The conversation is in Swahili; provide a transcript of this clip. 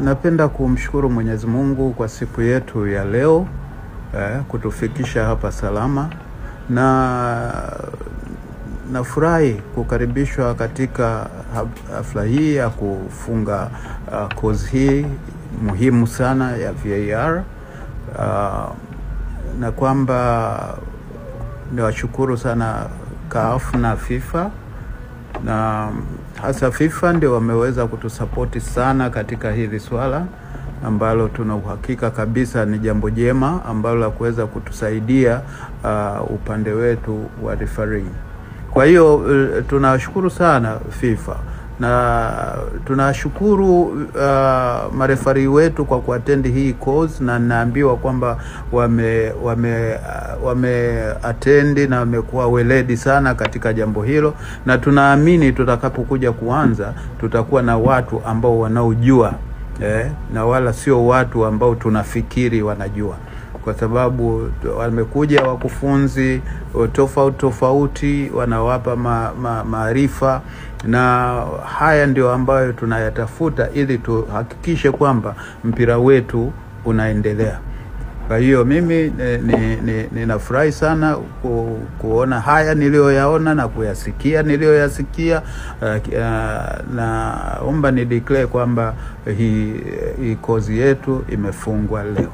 Napenda kumshukuru Mwenyezi Mungu kwa siku yetu ya leo, kutufikisha hapa salama, na nafurahi kukaribishwa katika hafla hii ya kufunga kozi hii muhimu sana ya VAR, na kwamba niwashukuru sana CAF na FIFA, na hasa FIFA ndio wameweza kutusapoti sana katika hili swala ambalo tuna uhakika kabisa ni jambo jema ambalo la kuweza kutusaidia upande wetu wa referee. Kwa hiyo tunashukuru sana FIFA, na tunashukuru marefari wetu kwa kuattend hii course, na naambiwa kwamba wame attend na wamekuwa weledi sana katika jambo hilo, na tunaamini tutakapokuja kuanza tutakuwa na watu ambao wanaojua, na wala sio watu ambao tunafikiri wanajua, kwa sababu wamekuja wakufunzi tofauti wanawapa maarifa, na haya ndio ambayo tunayatafuta ili tuhakikishe kwamba mpira wetu unaendelea. Kwa hiyo mimi ninafurahi sana kuona haya niliyoyaona na kuyasikia niliyoyasikia, naomba ni declare kwamba hii kozi yetu imefungwa leo.